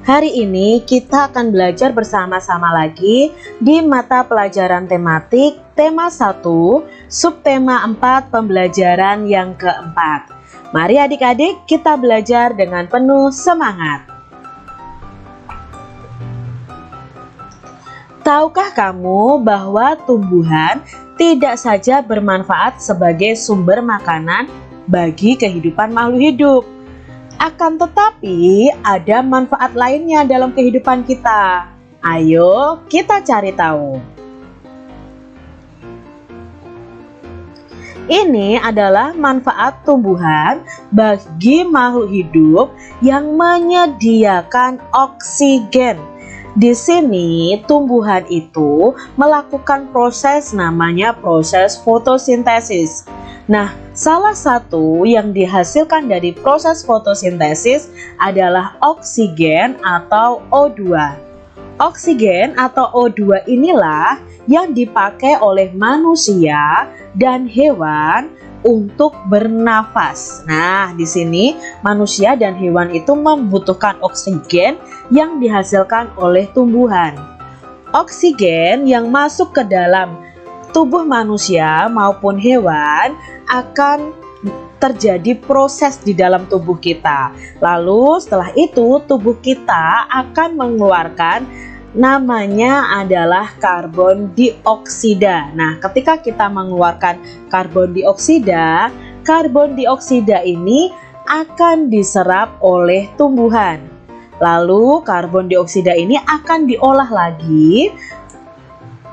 Hari ini kita akan belajar bersama-sama lagi di mata pelajaran tematik tema 1, subtema 4 pembelajaran yang keempat. Mari adik-adik kita belajar dengan penuh semangat. Tahukah kamu bahwa tumbuhan tidak saja bermanfaat sebagai sumber makanan bagi kehidupan makhluk hidup? Akan tetapi ada manfaat lainnya dalam kehidupan kita. Ayo kita cari tahu. Ini adalah manfaat tumbuhan bagi makhluk hidup yang menyediakan oksigen. Di sini tumbuhan itu melakukan proses namanya proses fotosintesis. Nah, salah satu yang dihasilkan dari proses fotosintesis adalah oksigen atau O2. Oksigen atau O2 inilah yang dipakai oleh manusia dan hewan untuk bernafas. Nah, di sini manusia dan hewan itu membutuhkan oksigen yang dihasilkan oleh tumbuhan. Oksigen yang masuk ke dalam tubuh manusia maupun hewan akan terjadi proses di dalam tubuh kita. Lalu setelah itu tubuh kita akan mengeluarkan namanya adalah karbon dioksida. Nah, ketika kita mengeluarkan karbon dioksida ini akan diserap oleh tumbuhan. Lalu karbon dioksida ini akan diolah lagi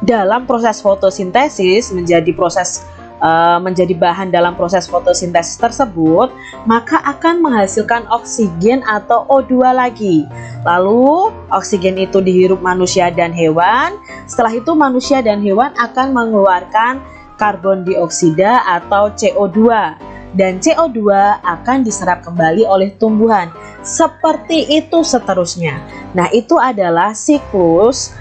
dalam proses fotosintesis menjadi bahan dalam proses fotosintesis tersebut, maka akan menghasilkan oksigen atau O2 lagi. Lalu oksigen itu dihirup manusia dan hewan. Setelah itu manusia dan hewan akan mengeluarkan karbon dioksida atau CO2, dan CO2 akan diserap kembali oleh tumbuhan. Seperti itu seterusnya. Nah, itu adalah siklus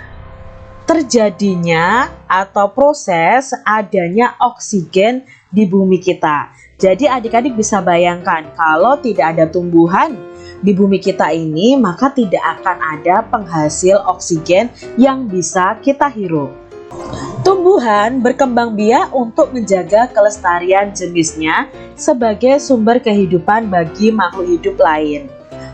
terjadinya atau proses adanya oksigen di bumi kita. Jadi adik-adik bisa bayangkan kalau tidak ada tumbuhan di bumi kita ini, maka tidak akan ada penghasil oksigen yang bisa kita hirup. Tumbuhan berkembang biak untuk menjaga kelestarian jenisnya sebagai sumber kehidupan bagi makhluk hidup lain.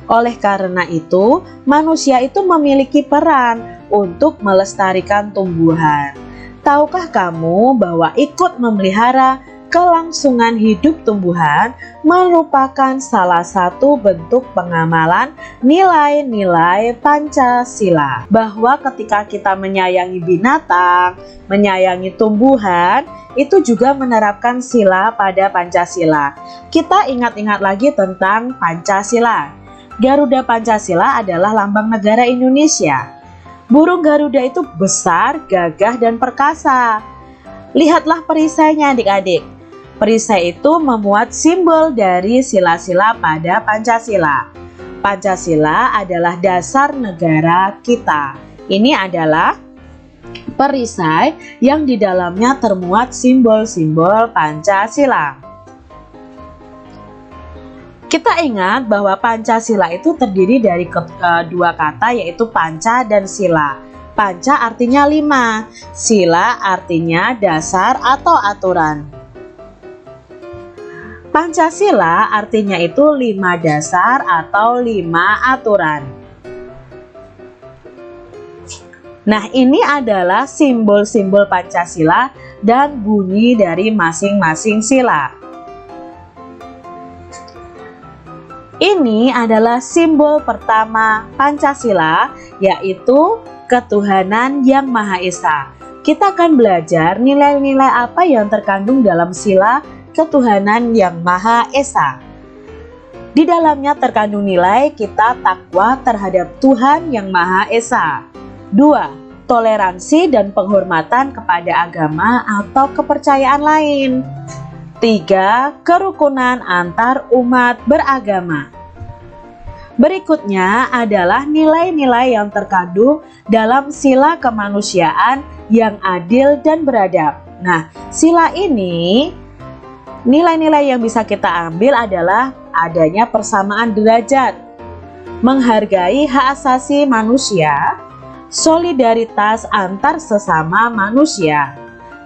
Oleh karena itu, manusia itu memiliki peran untuk melestarikan tumbuhan. Tahukah kamu bahwa ikut memelihara kelangsungan hidup tumbuhan merupakan salah satu bentuk pengamalan nilai-nilai Pancasila? Bahwa ketika kita menyayangi binatang, menyayangi tumbuhan, itu juga menerapkan sila pada Pancasila. Kita ingat-ingat lagi tentang Pancasila. Garuda Pancasila adalah lambang negara Indonesia. Burung Garuda itu besar, gagah, dan perkasa. Lihatlah perisainya adik-adik. Perisai itu memuat simbol dari sila-sila pada Pancasila. Pancasila adalah dasar negara kita. Ini adalah perisai yang di dalamnya termuat simbol-simbol Pancasila. Kita ingat bahwa Pancasila itu terdiri dari dua kata, yaitu panca dan sila. Panca artinya 5, sila artinya dasar atau aturan. Pancasila artinya itu 5 dasar atau 5 aturan. Nah, ini adalah simbol-simbol Pancasila dan bunyi dari masing-masing sila. Ini adalah simbol pertama Pancasila, yaitu ketuhanan yang Maha Esa. Kita akan belajar nilai-nilai apa yang terkandung dalam sila ketuhanan yang Maha Esa. Di dalamnya terkandung nilai kita takwa terhadap Tuhan yang Maha Esa. 2. Toleransi dan penghormatan kepada agama atau kepercayaan lain. 3. Kerukunan antar umat beragama. Berikutnya adalah nilai-nilai yang terkandung dalam sila kemanusiaan yang adil dan beradab. Nah, sila ini, nilai-nilai yang bisa kita ambil adalah adanya persamaan derajat, menghargai hak asasi manusia, solidaritas antar sesama manusia.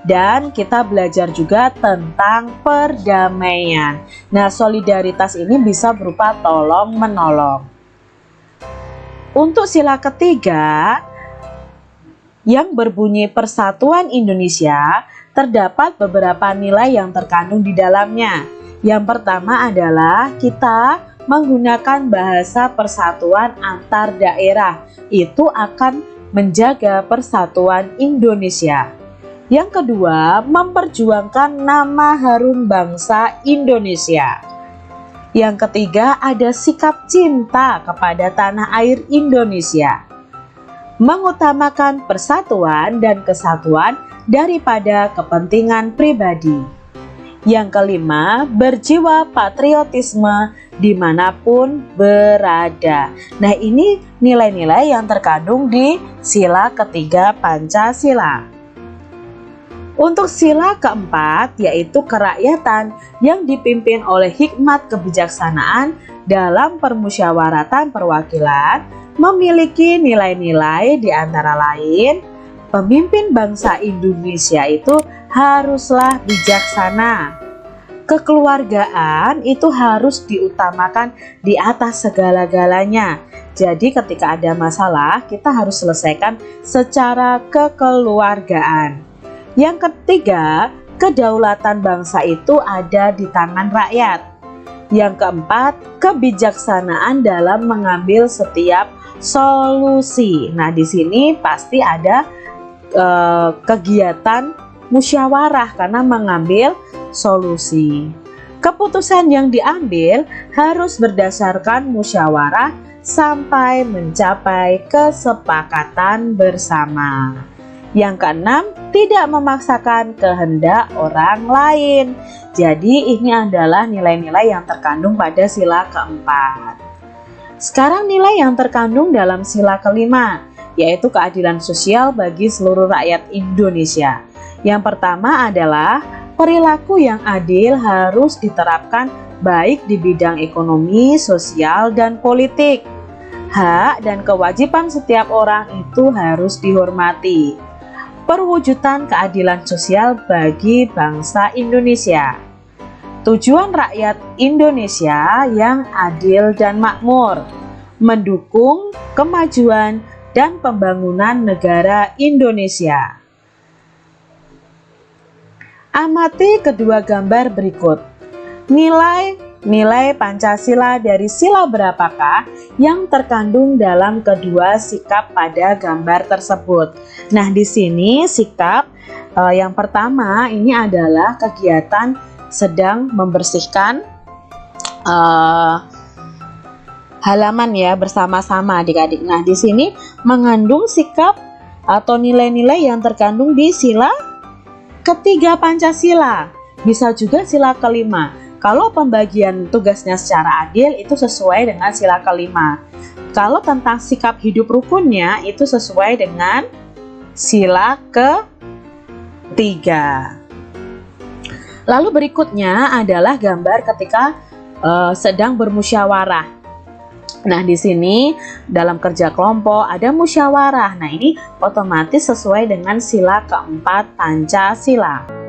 Dan kita belajar juga tentang perdamaian. Nah, solidaritas ini bisa berupa tolong menolong. Untuk sila ketiga yang berbunyi Persatuan Indonesia, terdapat beberapa nilai yang terkandung di dalamnya. Yang pertama adalah kita menggunakan bahasa persatuan antar daerah. Itu akan menjaga persatuan Indonesia. Yang kedua, memperjuangkan nama harum bangsa Indonesia. Yang ketiga, ada sikap cinta kepada tanah air Indonesia. Mengutamakan persatuan dan kesatuan daripada kepentingan pribadi. Yang kelima, berjiwa patriotisme dimanapun berada. Nah, ini nilai-nilai yang terkandung di sila ketiga Pancasila. Untuk sila keempat, yaitu kerakyatan yang dipimpin oleh hikmat kebijaksanaan dalam permusyawaratan perwakilan, memiliki nilai-nilai di antara lain, pemimpin bangsa Indonesia itu haruslah bijaksana. Kekeluargaan itu harus diutamakan di atas segala-galanya. Jadi ketika ada masalah, kita harus selesaikan secara kekeluargaan. Yang ketiga, kedaulatan bangsa itu ada di tangan rakyat. Yang keempat, kebijaksanaan dalam mengambil setiap solusi. Nah, di sini pasti ada kegiatan musyawarah karena mengambil solusi. Keputusan yang diambil harus berdasarkan musyawarah sampai mencapai kesepakatan bersama. Yang keenam, tidak memaksakan kehendak orang lain. Jadi ini adalah nilai-nilai yang terkandung pada sila keempat. Sekarang nilai yang terkandung dalam sila kelima, yaitu keadilan sosial bagi seluruh rakyat Indonesia. Yang pertama adalah perilaku yang adil harus diterapkan baik di bidang ekonomi, sosial, dan politik. Hak dan kewajiban setiap orang itu harus dihormati. Perwujudan keadilan sosial bagi bangsa Indonesia. Tujuan rakyat Indonesia yang adil dan makmur, mendukung kemajuan dan pembangunan negara Indonesia. Amati kedua gambar berikut. Nilai Pancasila dari sila berapakah yang terkandung dalam kedua sikap pada gambar tersebut? Nah, di sini sikap yang pertama ini adalah kegiatan sedang membersihkan halaman ya bersama-sama adik-adik. Nah, di sini mengandung sikap atau nilai-nilai yang terkandung di sila ketiga Pancasila. Bisa juga sila kelima. Kalau pembagian tugasnya secara adil itu sesuai dengan sila kelima. Kalau tentang sikap hidup rukunnya itu sesuai dengan sila ketiga. Lalu berikutnya adalah gambar ketika sedang bermusyawarah. Nah, di sini dalam kerja kelompok ada musyawarah. Nah, ini otomatis sesuai dengan sila keempat Pancasila.